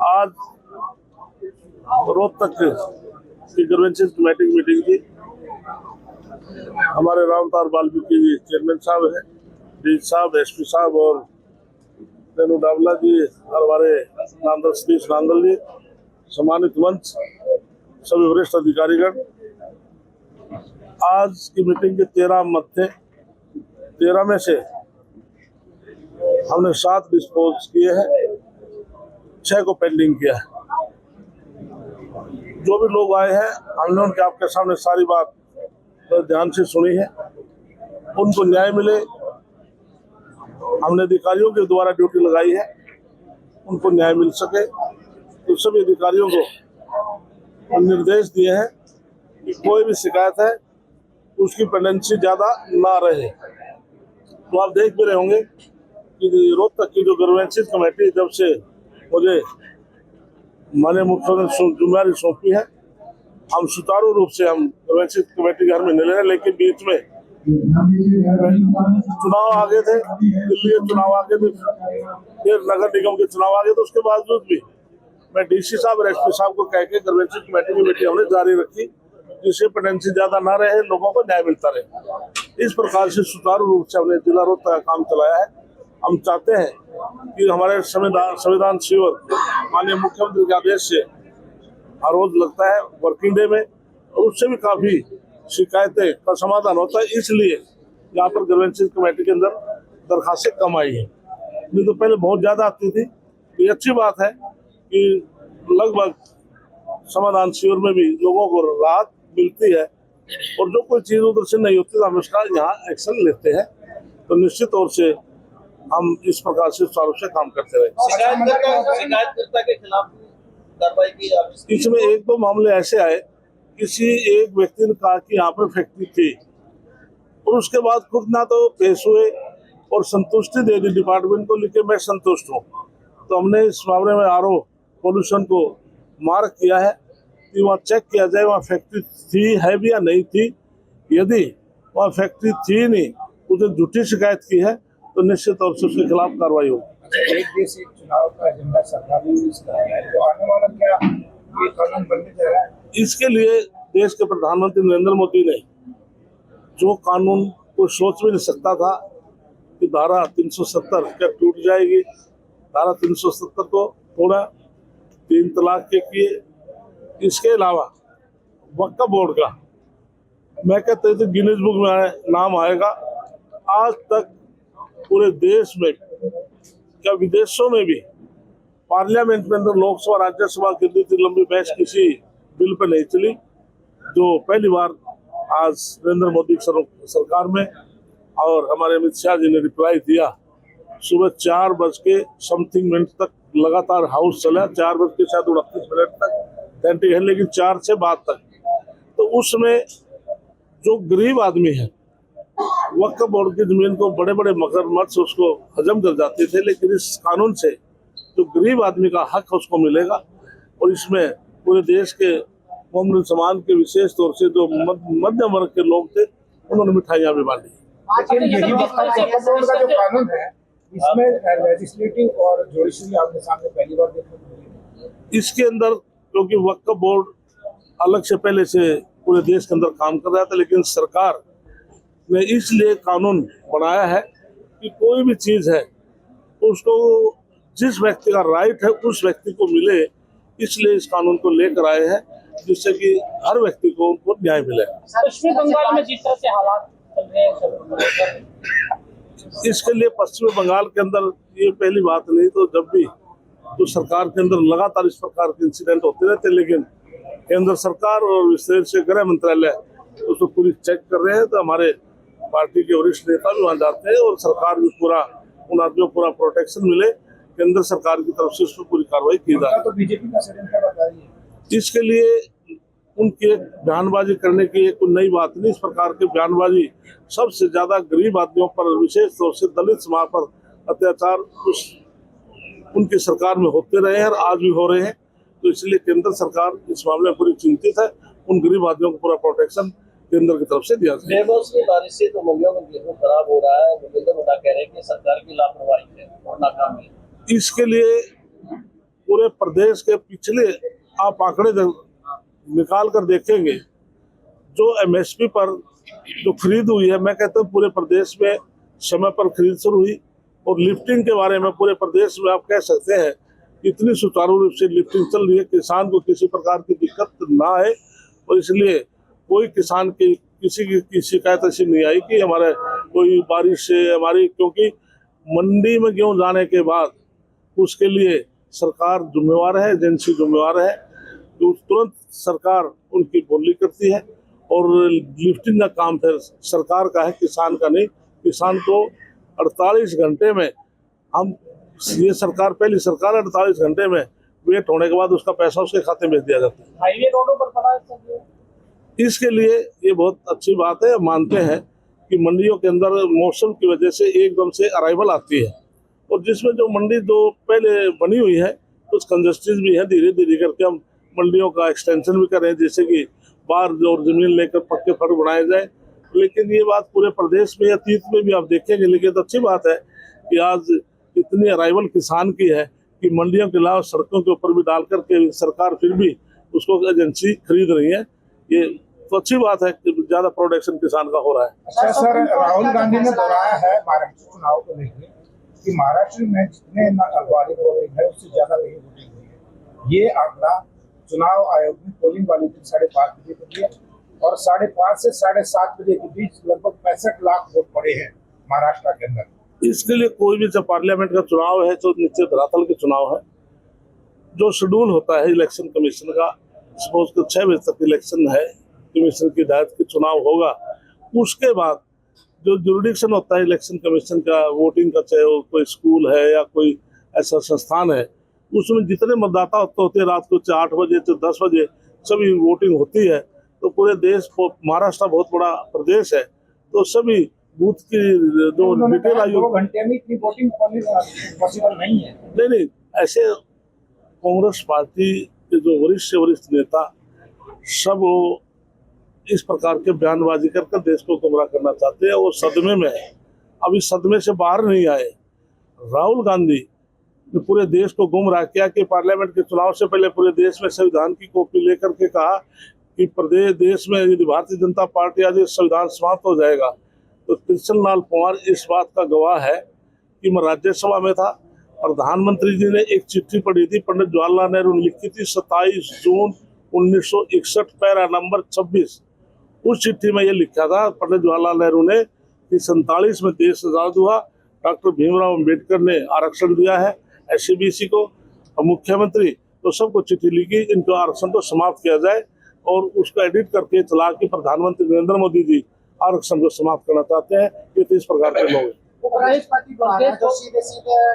आज रोहतक की grievances committee की मीटिंग थी। हमारे रामतार वाल्मीकि जी चेयरमैन साहब हैं, डी साहब, एसपी साहब और रेणु डावला जी और हमारे नांदल सतीश नांदल जी, सम्मानित मंच, सभी वरिष्ठ अधिकारीगण। आज की मीटिंग के 13 मत थे। 13 में से हमने 7 डिस्पोज किए हैं, 6 को पेंडिंग किया है। जो भी लोग आए हैं हमने उनके आपके सामने सारी बात ध्यान से सुनी है। उनको न्याय मिले, हमने अधिकारियों के द्वारा ड्यूटी लगाई है, उनको न्याय मिल सके। तो सभी अधिकारियों को निर्देश दिए हैं कि कोई भी शिकायत है उसकी पेंडेंसी ज़्यादा ना रहे। तो आप देख भी रहे होंगे कि रोहतक की जो ग्रीवेंसेस कमेटी जब से मुझे माननीय मुख्यमंत्री ने जिम्मेदारी सौंपी है, हम सुचारू रूप से हम ग्रीवेंसेस कमेटी के घर में मिले हैं। लेकिन बीच में चुनाव आ गए थे, दिल्ली के चुनाव आ गए थे, फिर नगर निगम के चुनाव आ गए, तो उसके बावजूद भी मैं डीसी साहब और एसपी साहब को कह के ग्रीवेंसेस कमेटी की मीटिंग हमने जारी रखी, जिससे पेंडेंसी ज्यादा ना रहे, लोगों को न्याय मिलता रहे। इस प्रकार से सुचारू रूप से हमने जिला रोहतक का काम चलाया है। हम चाहते हैं कि हमारे संविधान शिविर माननीय मुख्यमंत्री के आदेश से हर रोज लगता है वर्किंग डे में, और उससे भी काफी शिकायतें का समाधान होता है। इसलिए यहाँ पर ग्रीवेंसेस कमेटी के अंदर दरखास्तें कम आई है, नहीं तो पहले बहुत ज्यादा आती थी। ये अच्छी बात है कि लगभग समाधान शिविर में भी लोगों को राहत मिलती है, और जो कोई चीज उधर से नहीं होती तो हम उसका यहाँ एक्शन लेते हैं। तो निश्चित तौर से हम इस प्रकार से चालू से काम करते रहे। शिकायतकर्ता के खिलाफ कार्रवाई की। इसमें 1-2 मामले ऐसे आए, किसी एक व्यक्ति ने कहा कि यहाँ पर फैक्ट्री थी, और उसके बाद खुद ना तो पेश हुए और संतुष्टि दे दी डिपार्टमेंट को, लिखे मैं संतुष्ट हूँ। तो हमने इस मामले में आरओ पॉल्यूशन को मार्क किया है कि वहाँ चेक किया जाए वहाँ फैक्ट्री थी है भी या नहीं थी। यदि वहाँ फैक्ट्री थी नहीं, उसने झूठी शिकायत की है, तो निश्चित तौर से उसके खिलाफ कार्रवाई होगी। एक देश एक चुनाव का एजेंडा सरकार ने यूज करा है, तो आने वाला क्या ये कानून बनने जा रहा है? इसके लिए देश के प्रधानमंत्री नरेंद्र मोदी ने जो कानून को सोच भी नहीं सकता था कि धारा 370 क्या टूट जाएगी, धारा 370 को थोड़ा 3 तलाक के किए। इसके अलावा वक्फ बोर्ड का मैं कहता हूँ तो गिनीज बुक में नाम आएगा। आज तक पूरे देश में क्या विदेशों में भी पार्लियामेंट में अंदर लोकसभा राज्यसभा की इतनी लंबी बहस किसी बिल पर नहीं चली, जो पहली बार आज नरेंद्र मोदी सरकार में और हमारे अमित शाह जी ने रिप्लाई दिया। सुबह 4 बज के समथिंग मिनट तक लगातार हाउस चला, 4 बज के शायद 29 मिनट तक घंटे है, लेकिन 4 से बाद तक। तो उसमें जो गरीब आदमी है वक्फ बोर्ड की जमीन को बड़े बड़े मगरमच्छ उसको हजम कर जाते थे, लेकिन इस कानून से जो गरीब आदमी का हक उसको मिलेगा। और इसमें पूरे देश के मोमिन समाज के विशेष तौर से जो मध्यम वर्ग के लोग थे उन्होंने मिठाइयाँ भी बांटी। लेकिन यही वक्फ बोर्ड का जो कानून है, इसमें लेजिस्लेटिव और जुडिशरी आपके सामने पहली बार देखने को मिली। इसके अंदर क्योंकि वक्फ बोर्ड अलग से पहले से पूरे देश के अंदर काम कर रहा था, लेकिन सरकार ने इसलिए कानून बनाया है कि कोई भी चीज है उसको जिस व्यक्ति का राइट है उस व्यक्ति को मिले, इसलिए इस कानून को लेकर आए हैं, जिससे कि हर व्यक्ति को उनको न्याय मिले। पश्चिमी बंगाल में जिस तरह से हालात चल रहे हैं, इसके लिए पश्चिमी बंगाल के अंदर ये पहली बात नहीं, तो जब भी तो सरकार के अंदर लगातार इस प्रकार के इंसिडेंट होते रहते, लेकिन केंद्र सरकार और विशेष गृह मंत्रालय उसको पूरी चेक कर रहे हैं। तो हमारे पार्टी के वरिष्ठ नेता भी वहाँ जाते हैं और सरकार भी पूरा उन आदमियों को पूरा प्रोटेक्शन मिले, केंद्र सरकार की तरफ से उस पर पूरी कार्रवाई की जाए। तो बीजेपी का षड्यंत्र बता रही है। इसके लिए उनकी एक बयानबाजी करने की एक नई बात नहीं। इस प्रकार की बयानबाजी सबसे ज्यादा गरीब आदमियों पर, विशेष तौर से दलित समाज पर अत्याचार उनकी सरकार में होते रहे हैं और आज भी हो रहे हैं। तो इसलिए केंद्र सरकार इस मामले में पूरी चिंतित है। उन गरीब आदमियों को पूरा प्रोटेक्शन केंद्र की तरफ से दिया जाए। बेमौसमी बारिश से तो मंडियों में गेहूं खराब हो रहा है, मुद्दा कह रहे हैं कि सरकार की लापरवाही है और नाकामी है। इसके लिए पूरे प्रदेश के पिछले आप आंकड़े निकाल कर देखेंगे, जो एमएसपी पर जो खरीद हुई है, मैं कहता हूँ पूरे प्रदेश में समय पर खरीद शुरू हुई। और लिफ्टिंग के बारे में पूरे प्रदेश में आप कह सकते हैं इतनी सुचारू रूप से लिफ्टिंग चल रही है, किसान को किसी प्रकार की दिक्कत ना आए। और इसलिए कोई किसान की किसी की शिकायत ऐसी नहीं आई कि हमारे कोई बारिश से हमारी, क्योंकि मंडी में गेहूं जाने के बाद उसके लिए सरकार जिम्मेवार है, एजेंसी जिम्मेवार है, तो तुरंत सरकार उनकी बोली करती है। और लिफ्टिंग का काम फिर सरकार का है, किसान का नहीं। किसान को 48 घंटे में हम, ये सरकार पहली सरकार 48 घंटे में वेट होने के बाद उसका पैसा उसके खाते में भेज दिया जाता है। हाईवे रोडों पर पड़ा है। इसके लिए ये बहुत अच्छी बात है। मानते हैं कि मंडियों के अंदर मौसम की वजह से एकदम से अराइवल आती है, और जिसमें जो मंडी जो पहले बनी हुई है कुछ कंजस्टेड भी है। धीरे धीरे करके हम मंडियों का एक्सटेंशन भी करें, जैसे कि बाहर और जमीन लेकर पक्के फर्क बनाए जाए। लेकिन ये बात पूरे प्रदेश में, अतीत में भी आप देखेंगे। लेकिन तो अच्छी बात है कि आज इतनी अराइवल किसान की है कि मंडियों के अलावा सड़कों के ऊपर भी डाल करके सरकार फिर भी उसको एजेंसी खरीद रही है। ये तो अच्छी बात है कि ज्यादा प्रोडक्शन किसान का हो रहा है। अच्छा सर, राहुल गांधी ने दोहराया है महाराष्ट्र चुनाव को लेकर कि महाराष्ट्र में जितने बारी वोटिंग है उससे ज्यादा कहीं वोटिंग हुई है। ये आंकड़ा चुनाव आयोग ने पोलिंग वाली थी 5:30 बजे को दिया, और 5:30 से 7:30 बजे के बीच लगभग 65 लाख वोट पड़े हैं महाराष्ट्र के अंदर। इसके लिए कोई भी जब पार्लियामेंट का चुनाव है तो निश्चित धरातल के चुनाव है। जो शेड्यूल होता है इलेक्शन कमीशन का, सपोज कि 6 बजे तक इलेक्शन है, कमीशन की हिदायत के चुनाव होगा। उसके बाद जो जुरिडिक्शन होता है इलेक्शन कमीशन का वोटिंग का, चाहे वो कोई स्कूल है या कोई ऐसा संस्थान है, उसमें जितने मतदाता होते हैं रात को 8 बजे से 10 बजे सभी वोटिंग होती है। तो पूरे देश, महाराष्ट्र बहुत बड़ा प्रदेश है, तो सभी बूथ की जो डिटेल आई, 2 घंटे में इतनी वोटिंग पॉसिबल नहीं है। नहीं, ऐसे कांग्रेस पार्टी के जो वरिष्ठ से वरिष्ठ नेता सब इस प्रकार के बयानबाजी कर देश को गुमराह करना चाहते हैं। वो सदमे में है, अभी सदमे से बाहर नहीं आए। राहुल गांधी ने पूरे देश को गुमराह किया कि पार्लियामेंट के चुनाव से पहले पूरे देश में संविधान की कॉपी लेकर के कहा कि प्रदेश देश में यदि भारतीय जनता पार्टी आज संविधान समाप्त हो जाएगा। तो कृष्ण लाल पंवार इस बात का गवाह है कि मैं राज्यसभा में था, प्रधानमंत्री जी ने एक चिट्ठी पढ़ी थी, पंडित जवाहरलाल नेहरू ने लिखी थी 27 जून 1961 पैरा नंबर 26। उस चिट्ठी में ये लिखा था पंडित जवाहरलाल नेहरू ने कि 47 में देश आजाद हुआ, डॉक्टर भीमराव अम्बेडकर ने आरक्षण दिया है SCBC को, और मुख्यमंत्री तो सबको चिट्ठी लिखी इनको आरक्षण को समाप्त किया जाए। और उसको एडिट करके चला कि प्रधानमंत्री नरेंद्र मोदी जी आरक्षण को समाप्त करना चाहते हैं। ये तो इस प्रकार के लोग हैं। उपराष्ट्रपति द्वारा जो सीधे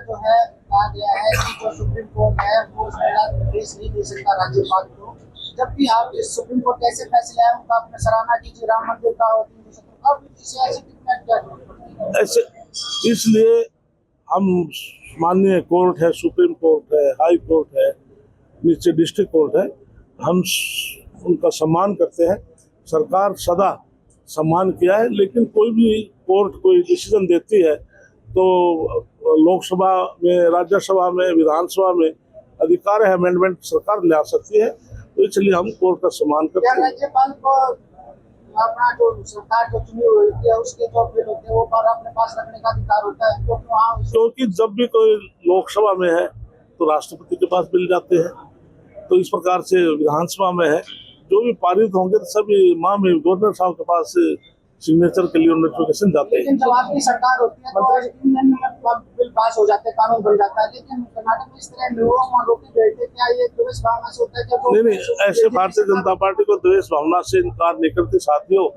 जो है कहा गया है कि जो सुप्रीम कोर्ट है वो निर्देश नहीं दे सकता राज्यपाल को। जब भी आप इस सुप्रीम कोर्ट कैसे फैसले है उनका अपने सराहना कीजिए, राम मंदिर का अब इसे ऐसे कितना क्या ऐसे इसलिए हम माननीय कोर्ट है, सुप्रीम कोर्ट है, हाई कोर्ट है, नीचे डिस्ट्रिक्ट कोर्ट है, हम उनका सम्मान करते हैं। सरकार सदा सम्मान किया है। लेकिन कोई भी कोर्ट कोई डिसीजन देती है तो लोकसभा में, राज्यसभा में, विधानसभा में अधिकार है, अमेंडमेंट सरकार ले आ सकती है। तो इसलिए हम कोर्ट का सम्मान करते हैं। राज्यपाल को अपना जो सरकार जो चुनी हुई है उसके जो बिल होते हैं वो पर अपने पास रखने का अधिकार होता है, क्योंकि जब भी कोई लोकसभा में है तो राष्ट्रपति के पास बिल जाते हैं, तो इस प्रकार से विधानसभा में है जो भी पारित होंगे तो सभी माननीय गवर्नर साहब के पास सिग्नेचर के लिए नोटिफिकेशन जाते हैं। लेकिन जब आपकी सरकार होती है तो 3 दिन में बिल पास हो जाते हैं, कानून बन जाता है। लेकिन कर्नाटक में इस तरह रोके बैठे, क्या ये द्वेष भावना से होता है? क्या नहीं, ऐसे भारतीय जनता पार्टी को द्वेष भावना से इनकार नहीं करती। साथियों,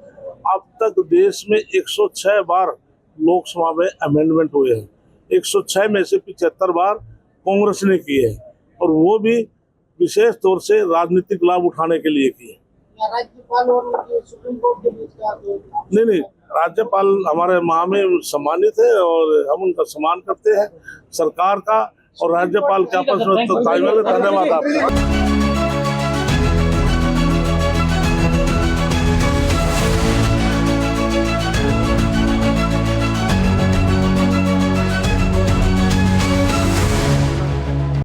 अब तक देश में 106 बार लोकसभा में अमेंडमेंट हुए हैं। 106 में से 75 बार कांग्रेस ने किए हैं, और वो भी विशेष तौर से राजनीतिक लाभ उठाने के लिए किए। राज्यपाल और सुप्रीम कोर्ट के बीच का नहीं, राज्यपाल हमारे माह में सम्मानित है और हम उनका सम्मान करते हैं। सरकार का और राज्यपाल के आपस में तो तालमेल है। धन्यवाद आपका।